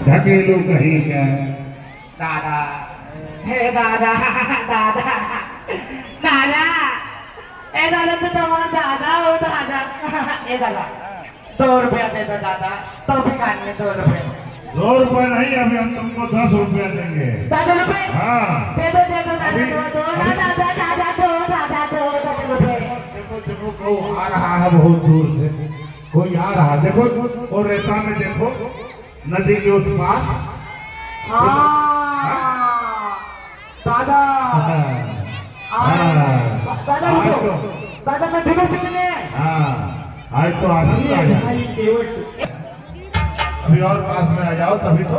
ढकेलू कहीं क्या। दादा, हे दादा, दादा, दादा, ए दादा तो तुम्हारा दादा हो दादा, ए दादा, 2 रुपया दे दो दादा, टॉफी खाने 2 रुपये। 2 रुपये नहीं, अभी हम तुमको 10 रुपया देंगे। 10 रुपये? हाँ। दे दो दादा, दो दादा, दादा, दो 10 रुपये। देखो देखो कोई आ रहा है बहुत दूर से, कोई आ रहा है, देखो और रेता में देखो नदी के उस पार। दादा, दादा मैं ठीक है। हाँ, आज तो आनंद आ जाए। अभी और पास में आ जाओ तभी तो।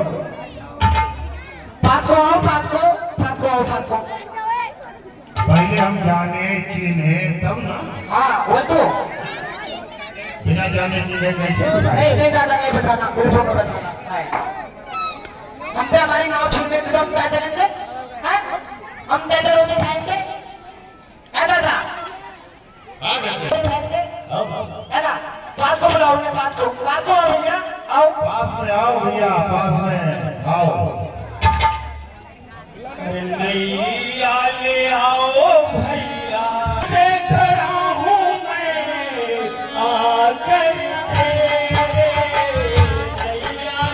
बात को आओ। पहले हम जाने चीने तब ना। हाँ वो तो बिना जाने चीने कैसे? नहीं दादा नहीं बताना, बिल्कुल नहीं बताना। हमने हमारी नाव छूट देते तो हम क्या करेंगे? हम पैदल होके जाएंगे, है दादा? है ना? बात को बुलाओ, बात को आओ भैया, आओ। पास में आओ भैया, पास में आओ। नैया ले आओ भैया, देख रहा हूँ मैं आकर नैया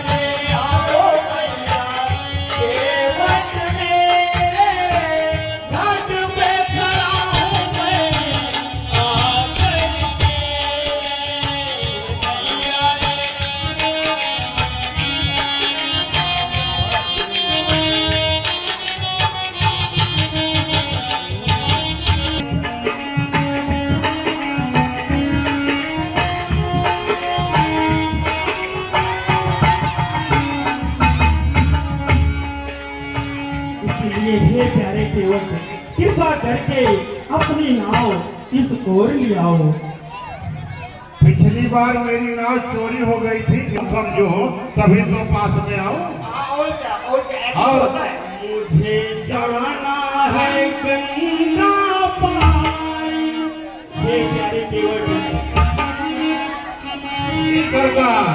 ले आओ भैया, केवट मेरे घाट पे खड़ा हूँ मैं आकर नैया इसलिए हे प्यारे केवट, कृपा करके अपनी नाव इस ओर ले आओ। पिछली बार मेरी नाव चोरी हो गई थी, समझो तभी तो पास में आओ। और क्या होता है? मुझे जाना है गंगा पार। हे प्यारे केवट, सरकार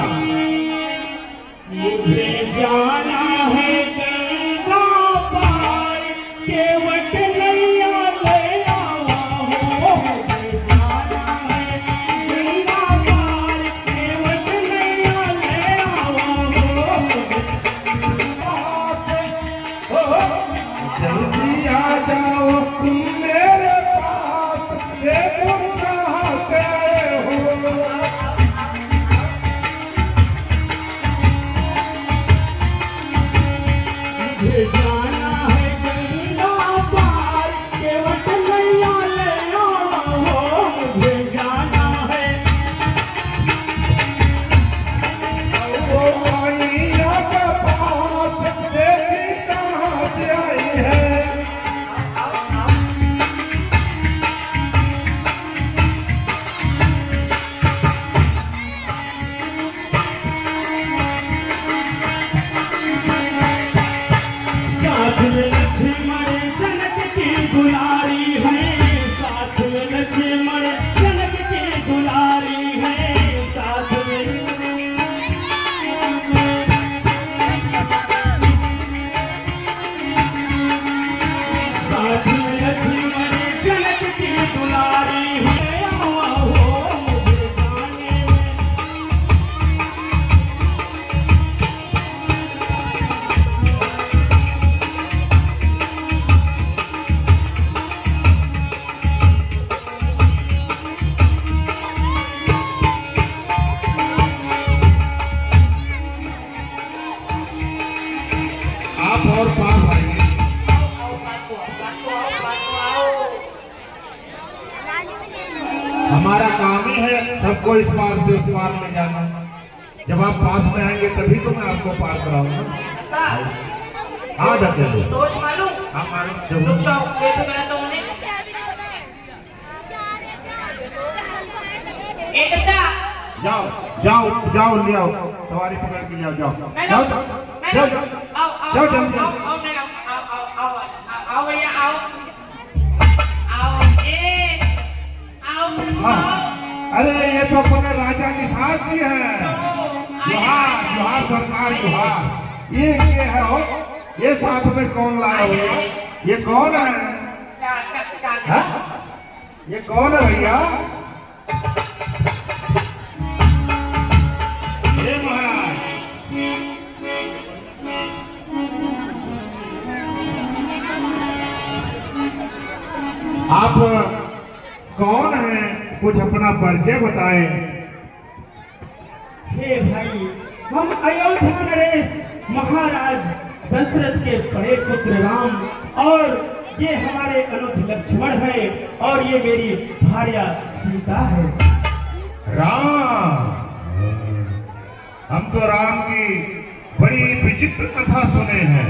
मुझे जाना है गंगा पार, केवट नैया ले आवा हो। मुझे जाना है गंगा पार, केवट नैया ले आवा हो। जल्दी आ जाओ तुम मेरे पास, देखो कहाँ से आए हो। मुझे जाना है गंगा पार, केवट नैया ले आवा हो। मुझे जाना है वो मैया के पास, देखी कहाँ से आई है। साथ में लक्ष्मण जनक की दुलारी है, साथ में लक्ष्मण जनक की दुलारी है, साथ में लक्ष्मण जनक की दुलारी है। आवा हो मुझे जाने में। आप और पास आइए। हमारा काम ही है सबको इस पार से उस पार ले जाना। जब आप पास में आएंगे तभी तो मैं आपको पार कराऊंगा। हाँ ढकेलो। रोज मालूम? हाँ मालूम। रुक जाओ, ये तो गलत होने। ए दादा, जाओ जाओ जाओ, ले आओ सवारी पकड़ के ले आओ। जाओ जाओ जाओ जाओ जल्दी। आओ भैया, आओ हाँ। अरे ये तो अपने राजा निषाद जी है। जोहार जोहार सरकार, जोहार। ये है हो? ये साथ में कौन लाया भैया? ये कौन है? हाँ? ये कौन है भैया? ये महाराज आप कौन हैं? कुछ अपना परिचय बताएं। हे भाई, हम अयोध्या नरेश महाराज दशरथ के बड़े पुत्र राम, और ये हमारे अनुज लक्ष्मण है, और ये मेरी भार्या सीता है। राम, हम तो राम की बड़ी विचित्र कथा सुने हैं।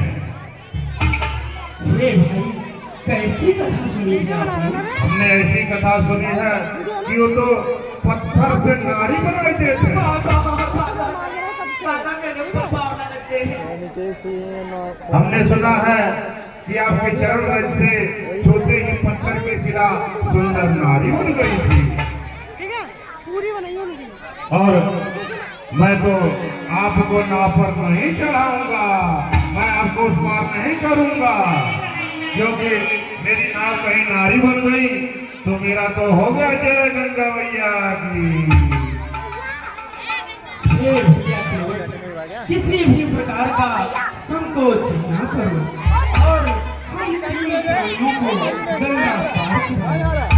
हे भाई, कैसी कथा सुनी है आपने? हमने ऐसी कथा सुनी है कि वो तो पत्थर से नारी बनाए देते हैं। हमने सुना है कि आपके चरण रज से छोटे ही पत्थर की शिला सुंदर नारी बन गई थी। पूरी बनाई उनकी। और मैं तो आपको नाव पर नहीं चढ़ाऊंगा, मैं आपको उस पार नहीं करूंगा, क्योंकि मेरी नाव कहीं नारी बन गई तो मेरा तो हो गया जय गंगा मैया की। हे भैया केवल किसी भी प्रकार का संकोच न करो, और हम तीन प्राणियों को गंगा पार कराएं।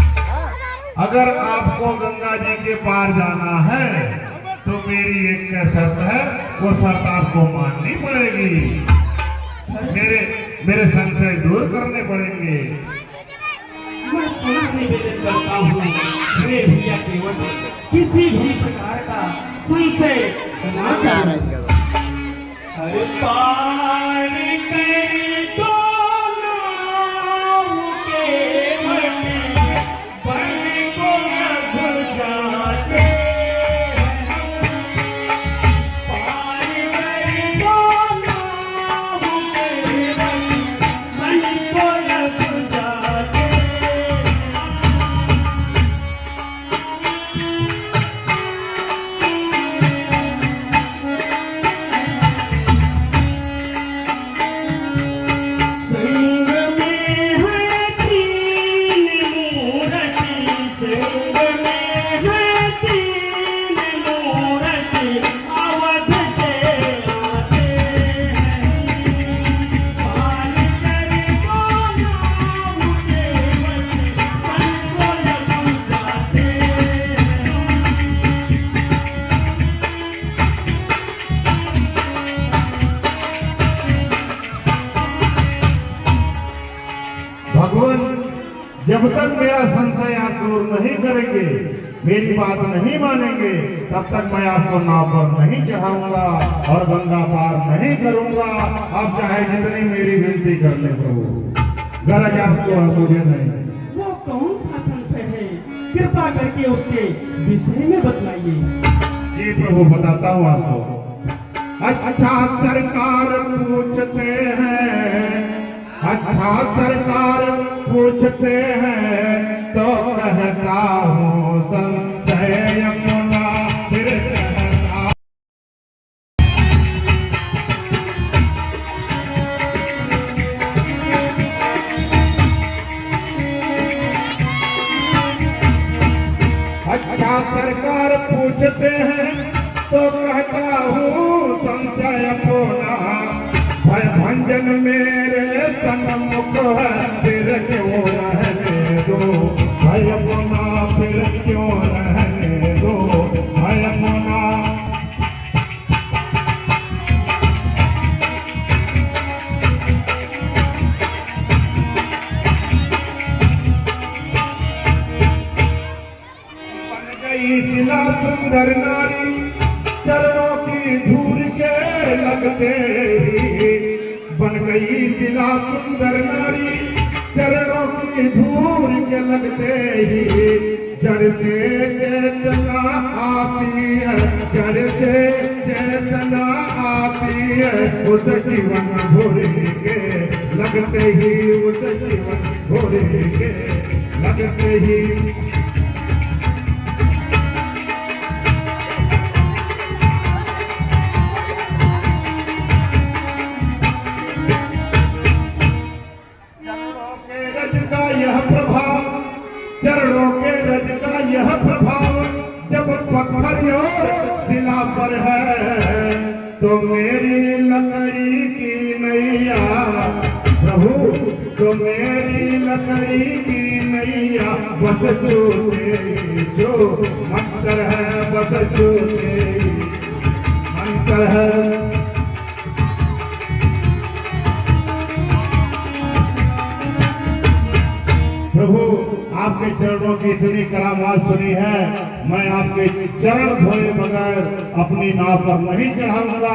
अगर आपको गंगा जी के पार जाना है तो मेरी एक शर्त है, वो शर्त आपको माननी पड़ेगी। मेरे संशय दूर करने पड़ेंगे। मैं पुनः निवेदन करता हूँ, हे भैया केवल किसी भी प्रकार का संशय न करें। हर पार कर दो नाव के बन को रघु जाते हैं। पार कर दो नाव के बन को रघु जाते हैं। संग में है तीन मूरति, संग में है तीन मूरति, अवध से आते हैं। पार कर दो नाव के बन को रघु जाते हैं। भगवान, जब तक मेरा संशय आप दूर नहीं करेंगे, मेरी बात नहीं मानेंगे, तब तक मैं आपको नाव पर नहीं चढ़ाऊंगा और गंगा पार नहीं करूंगा। आप चाहे जितनी मेरी विनती कर ले प्रभु, गरज आपको है, मुझे नहीं। वो कौन सा संशय है? कृपा करके उसके विषय में बतलाइए। जी प्रभु, बताता हूँ आपको। अच्छा सरकार पूछते हैं, अच्छा सरकार पूछते हैं, तो कहता हूँ संशय यमुना फिर कहता। अच्छा सरकार पूछते हैं तो कहता हूँ संशय अपना। भय भंजन मेरे सन्मुख है, फिर क्यों रहने दो भय अपना, फिर क्यों रहने दो भय अपना। बन गई शिला सुंदर नारी, चरणों की धूल के लगते ही। बन गई शिला सुंदर नारी, चरणों की धूल के लगते ही। जड़ से चेतना आती है, जड़ से चेतना आती है, उस जीवन भोरे के लगते ही, उस जीवन भोरे के लगते ही। तो मेरी लकड़ी की नैया प्रभु, तो मेरी लकड़ी की नैया बस चूसे जो मंत्र है, बस चूसे मंत्र है। प्रभु आपके चरणों की इतनी करामात सुनी है, मैं आपके चरण धोए बगैर अपनी नाव पर नहीं चढ़ाऊंगा।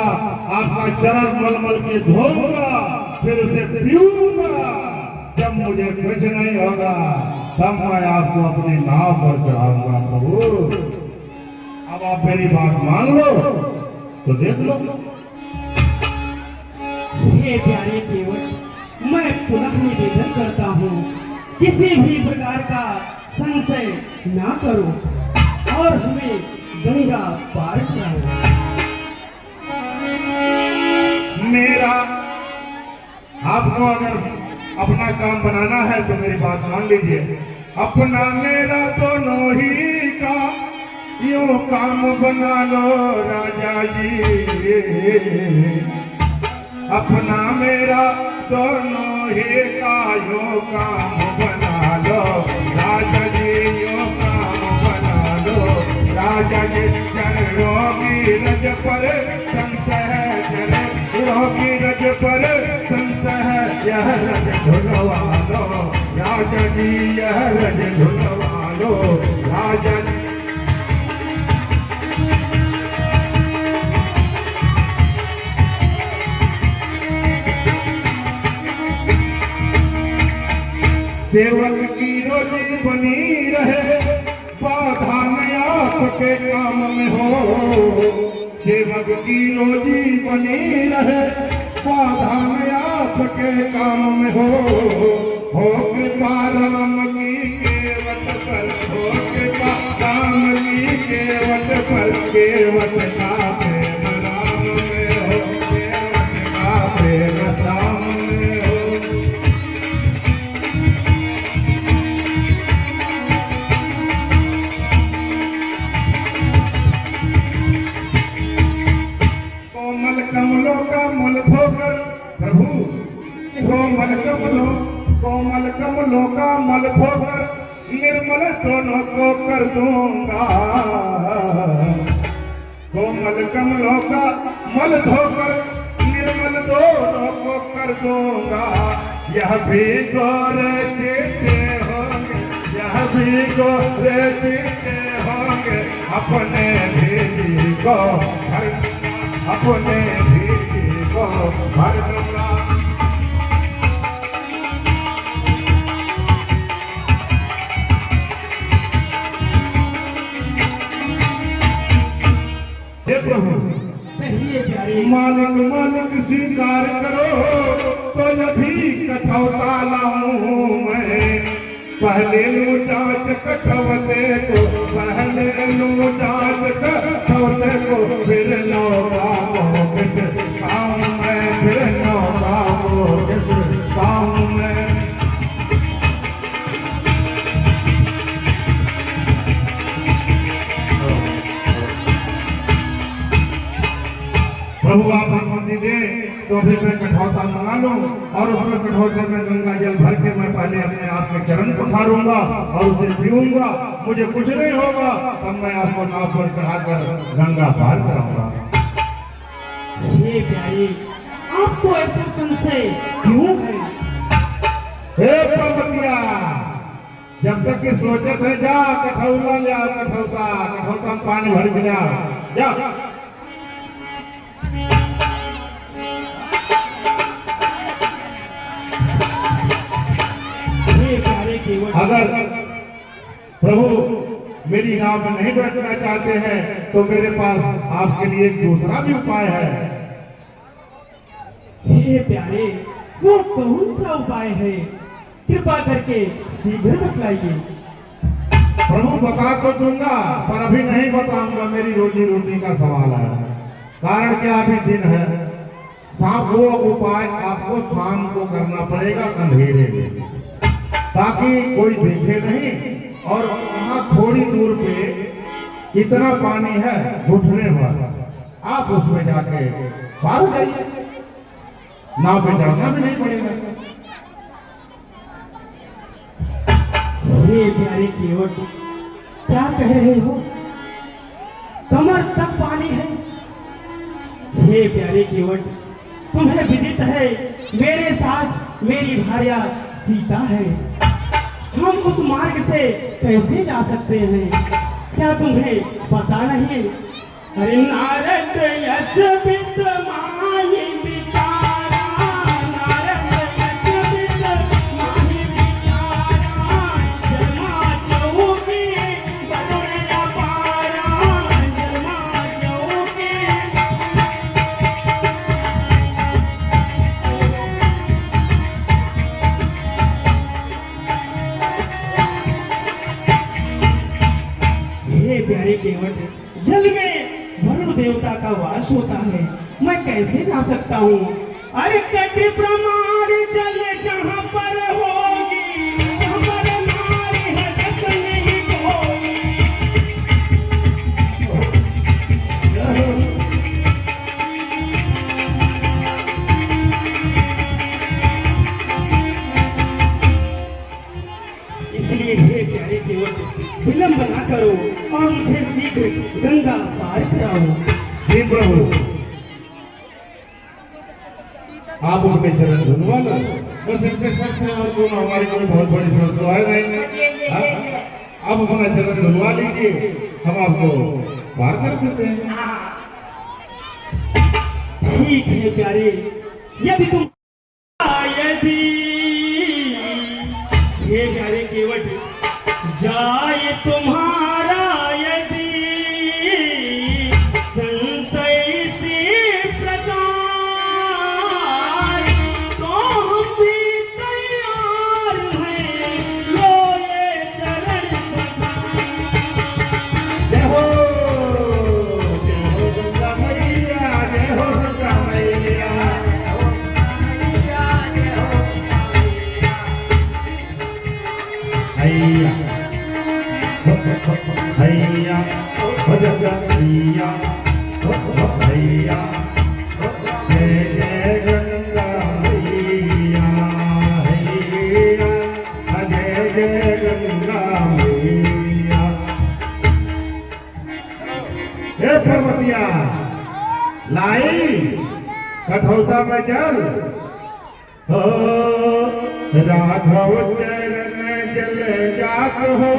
आपका चरण मलमल के धोऊंगा, फिर उसे पीऊंगा। जब मुझे कुछ नहीं होगा तब मैं आपको अपनी नाव पर चढ़ाऊंगा। प्रभु अब आप मेरी बात मान लो तो देख लो। हे प्यारे केवट, मैं पुनः निवेदन करता हूँ, किसी भी प्रकार का संशय ना करो और हमें गंगा पार कराओ। मेरा आपको अगर अपना काम बनाना है तो मेरी बात मान लीजिए। अपना मेरा दोनों ही का यूं काम बना लो राजा जी। अपना मेरा दोनों ही का यूं काम बना लो राजा जी, यूं काम बना लो राजा जी। चरणों की रज पर संशय है, चरणों की रज पर संशय है, यह रज धुलवा लो राजा जी, यह रज धुलवा लो राजा जी। सेवक की रोजी बनी रहे, बाधा न आपके काम में हो। सेवक की रोजी बनी रहे, बाधा न आपके काम में हो कृपा राम की केवट पर, हो कृपा राम की केवट पर। केवट का प्रेम राम में हो, केवट का प्रेम राम में हो। कमलों का मल धोकर प्रभु, कोमल कमलों का मल धोकर निर्मल दोनों को कर दूंगा। कोमल कमलों का मल धोकर निर्मल दोनों को कर दूंगा। यह भी गोरे चीटे होंगे, यह भी गोरे चीटे होंगे, अपने भी को अपने भी को भर दूंगा। हे प्रभु, कहिए प्यारे। मालिक मालिक स्वीकार करो तो यदि कठौता लाऊं मैं। पहले लू जांच कठौते को, पहले लू जांच कठौते को, फिर लौटा किस काम में, फिर लौटा किस काम में। प्रभु आप अनुमति दे तो भी मैं कठौता मंगा लूं और उसमें कठौते में गंगा जल भर के मैं पहले अपने आप के चरण पखारूंगा और उसे पीऊंगा। मुझे कुछ नहीं होगा तब मैं आपको नाव पर चढ़ाकर गंगा पार कराऊंगा। हे प्यारे, आपको ऐसा संशय क्यों है? हे पर्वतिया, जब तक कि सोचे थे जा कठौता ले, कठौता कठौता में पानी भर के लिया जा। अगर प्रभु मेरी नाव में नहीं बैठना चाहते हैं तो मेरे पास आपके लिए एक दूसरा भी उपाय है। हे प्यारे, वो कौन सा उपाय है? कृपा करके शीघ्र बतलाइए। प्रभु बता तो दूंगा पर अभी नहीं बताऊंगा, मेरी रोजी रोटी का सवाल है। कारण क्या अभी दिन है, शाम वो उपाय आपको शाम को करना पड़ेगा अंधेरे में, ताकि कोई देखे नहीं। और वहां थोड़ी दूर पे इतना पानी है घुटने भर, आप उसमें जाके पार हो जाइए, नाव पे चढ़ना भी नहीं पड़ेगा। हे प्यारे केवट, क्या कह रहे हो? कमर तक पानी है। हे प्यारे केवट, तुम्हें विदित है मेरे साथ मेरी भार्या सीता है। हम उस मार्ग से कैसे जा सकते हैं? क्या तुम्हें पता नहीं? अरे नारद यश विद माहि विचारा, नारद यश विद माहि विचारा, जन्मा चौकी बदन अपारा, जन्मा चौकी। हे प्यारे केवट, जल में वरुण देवता का वास होता है, मैं कैसे जा सकता हूँ? अरे कटि प्रमाण जल जहाँ पर होगी, हमर नारी है जग नहीं कोई। इसलिए हे प्यारे केवट, विलंब ना करो और मुझे शीघ्र गंगा पार कराओ। हे प्रभु, आप उनके चरण धुलवा लो, बस इनके साथ में और दोनों हमारी कोई बहुत बड़ी जरूरत तो है नहीं। हाँ? आप अपना चरण धुलवा लीजिए, हम आपको पार कर देते हैं। ठीक है प्यारे, यदि तुम यदि हे प्यारे केवट, जाए तुम्हारा यदि संशय से प्रकार, तो हम भी तैयार हैं, लो ये चरण पधार। जय हो गंगा मैया, जय हो गंगा मैया, हैया हैया हो गंगा मैया, हैया जय जय गंगा मैया, हैया जय जय गंगा मैया। हे पर्वतिया, लाई कठौता में जल हो, राघव चरण जल जात हो,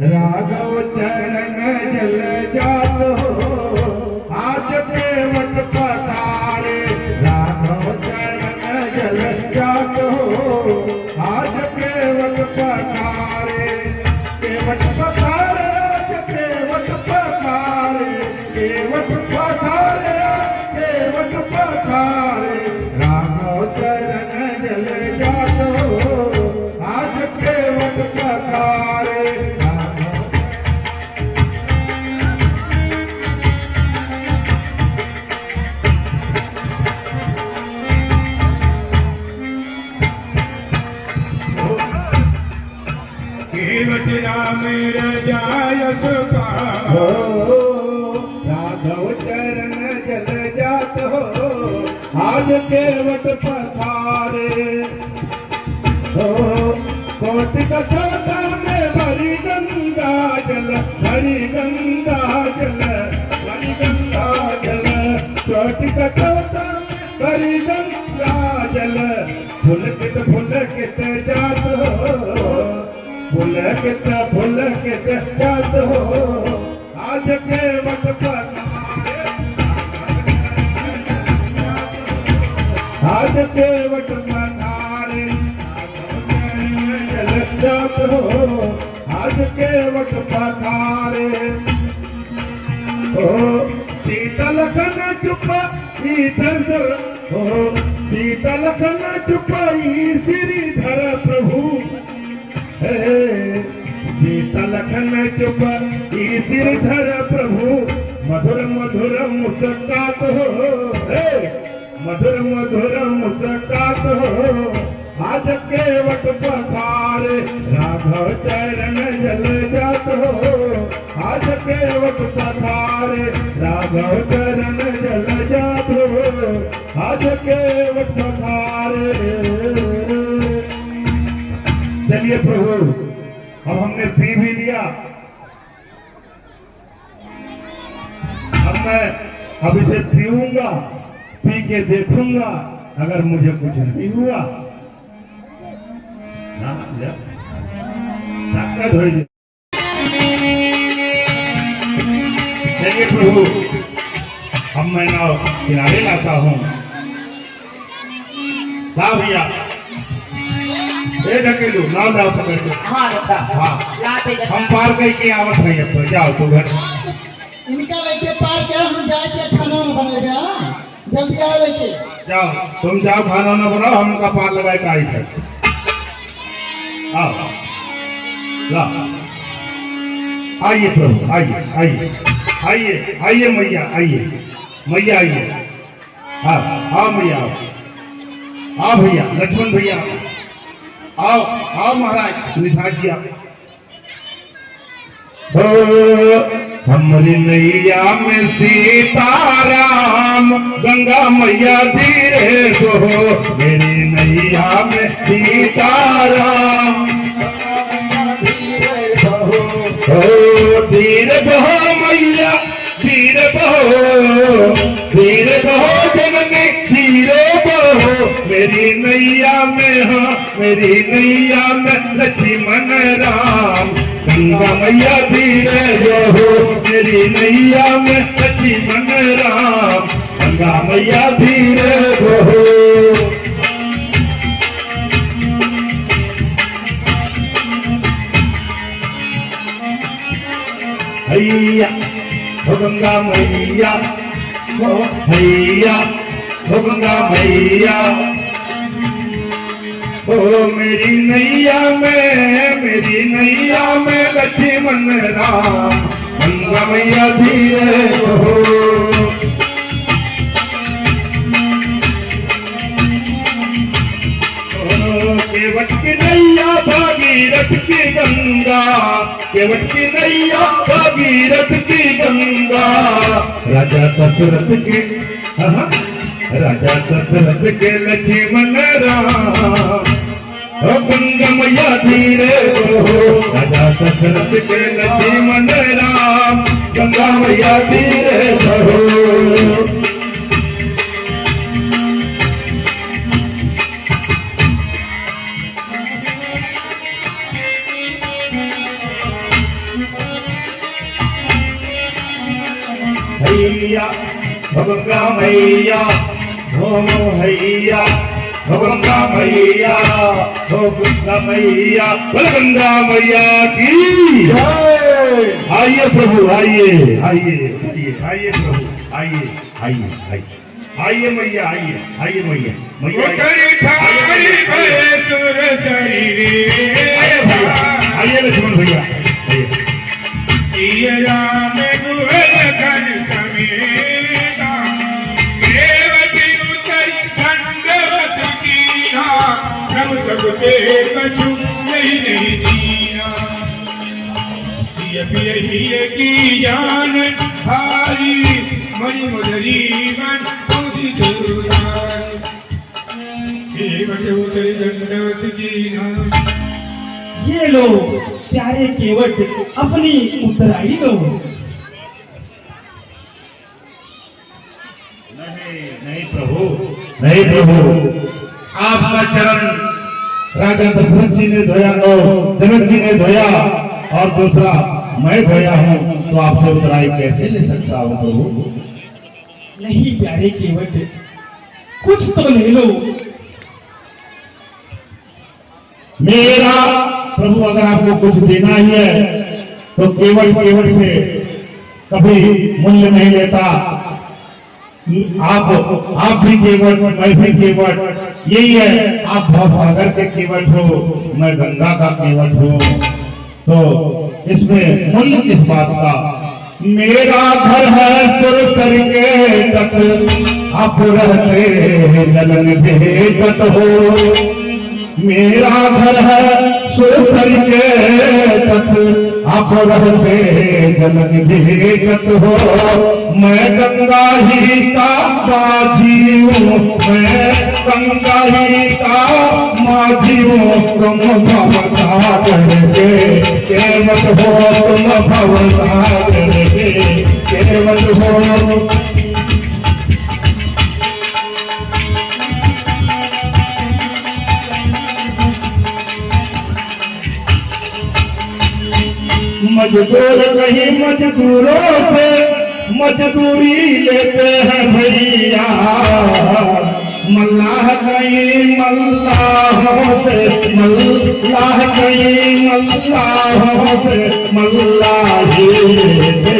राघव चरण जल जात हो, आज केवट पधारे, राघव चरण जल जात हो, आज केवट पधारे, केवट पधारे, आज केवट पधारे, केवट पधारे, केवट पधारे, राघव चरण जल जात हो, आज केवट पधारे। केवट राम रजायस हो राघव चरण जल जात हो, आज केवट पधारे, हो कोट कछोटा में भरी गंगा जल, भरी गंगा जल, भरी गंगा जल, कोट कछोटा में भरी गंगा जल, फुलकित जात हो, फुलकित जात हो, आज केवट पधारे, आज केवट पधारे, जल जात हो, आज केवट पधारे, हो सीता लखन चुपा श्रीधर, हो सीता लखन चुपाई श्रीधर प्रभु, सीता लखन चुप श्रीधर प्रभु, मधुर मधुर मुस्कात हो, मधुर मधुर मुस्कात हो, आज केवट पधारे, राघव चरण जल जात हो, आज के केवट पधारे राघव चरण जल जातो आज केवट पधारे। चलिए प्रभु, अब हमने पी भी लिया, अब मैं अब इसे पीऊंगा, पी के देखूंगा, अगर मुझे कुछ नहीं हुआ ना ताकत हो। चलिए प्रभु, अब मैं नाव किनारे लाता हूँ। ला भैया, ढकेलू नाव लाओ पकड़ के। हाँ दादा, हाँ लाते हम पार गई के आवत है, अब तो जाओ तो घर। इनका लेके पार के हम जाके खाना न बनेगा, जल्दी आओ लेके। जाओ, तुम जाओ खाना ना बनाओ, हम उनका पार लगाए का आई है। आओ ला, आइए प्रभु, आइए आइए आइए आइए मैया, आइए मैया, आइए। हाँ आओ मैया, आओ भैया, लक्ष्मण भैया, आओ आओ महाराज निषाद जी, आओ। हमारी नैया में सीताराम गंगा मैया धीरे बहो, मेरी नैया में सीताराम धीरे बहो मैया, धीरे बहो, धीरे बहो जननी, धीरे बहो मेरी नैया में, हाँ मेरी नैया में लक्ष्मण राम गंगा मैया धीरे बहो, मेरी नैया में लक्ष्मण राम गंगा मैया धीरे बहो। हैया हो गंगा मैया, हो हैया हो गंगा मैया, ओ मेरी नैया में, मेरी नैया में लक्ष्मण राम गंगा मैया धीरे बहो। केवट की नैया भागीरथ की गंगा, केवट की नैया भागीरथ की गंगा, राजा दशरथ के, राजा दशरथ के लक्ष्मण राम गंगा मैया धीरे बहो, राजा दशरथ के लक्ष्मण राम गंगा मैया धीरे बहो। हैया हो गंगा मैया, हो हैया हो गंगा मैया, हो गंगा मैया, बोल गंगा मैया की जय। आइए प्रभु, आइए आइए आइए आइए प्रभु, आइए आइए आइए आइए मैया, आइए आइए मैया, मैया आइए लक्ष्मण भैया, आइए राम गुहन समेता, देवती उतर खंडवत कीना, सब सबके कछु नहीं नहीं दीना, पिय की जान हारी मणि मधुरी मन तुझी दुराई, देवती उतर खंडवत कीना। ये लो प्यारे केवट अपनी उतराई लो। नहीं प्रभु, नहीं प्रभु, आपका चरण राजा दशरथ जी ने धोया, लो जनक जी ने धोया और दूसरा मैं धोया हूँ, तो आपसे उतराई कैसे ले सकता हूँ प्रभु? नहीं प्यारे केवट, कुछ तो ले लो। मेरा प्रभु अगर आपको कुछ देना ही है तो केवल केवल से कभी मूल्य नहीं लेता। आप भी केवट, मैं भी केवट, यही है। आप भवसागर के केवट हो, मैं गंगा का केवट हूँ, तो इसमें मूल्य किस बात का? मेरा घर है सुरसर के तट, आप रहते ललन भेटत हो। मेरा घर है सुरसर के तट, आप रहते जलन घेकट हो। मैं गंगा ही का माझी हूँ, मैं गंगा ही का माझी हूँ। तुम भवसागर के केवट हो, तुम भवसागर के केवट हो। मजदूर कहीं मजदूरों से मजदूरी लेते हैं भैया, मल्लाह कहीं मल्लाहों से, मल्लाह कहीं मल्लाहों से मल्लाही लेते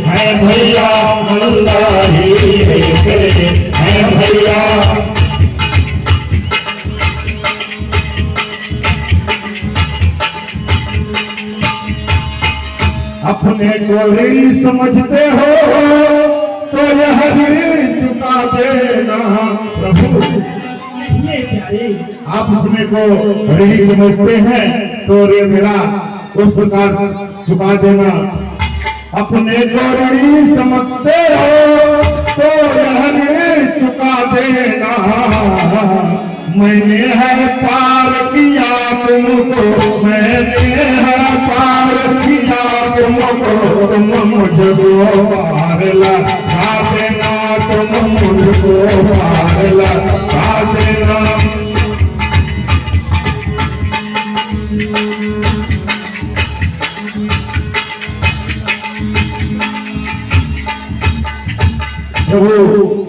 हैं भैया, मल्लाही लेते हैं भैया। अपने को ऋणी समझते हो तो यह ऋण चुका देना प्रभु। ये प्यारे, आप अपने को ऋणी समझते हैं तो रे मेरा उस प्रकार चुका देना। अपने को ऋणी समझते हो तो यह ऋण चुका देना। मैंने है पार किया तुमको, मैंने है पार किया तुमको, तुम मुझको पार लगा देना, तुम मुझको पार लगा देना। प्रभु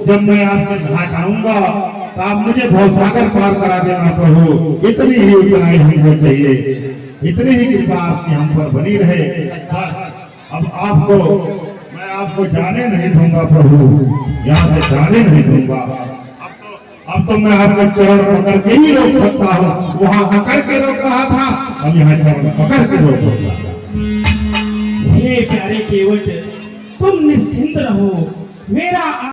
जब मैं आपके घाट आऊंगा तो आप मुझे भवसागर पार करा देना प्रभु। इतनी ही उतना ही हमको चाहिए, इतनी ही कृपा आपकी हम पर बनी रहे। अब आपको मैं आपको जाने नहीं दूंगा प्रभु, यहाँ से जाने नहीं दूंगा। अब तो मैं आपके चरण पकड़ के ही रोक सकता हूँ। वहाँ पकड़ के रोक रहा था, अब यहाँ चरण पकड़ के रोक रहा। हे प्यारे केवट, तुम निश्चिंत रहो। मेरा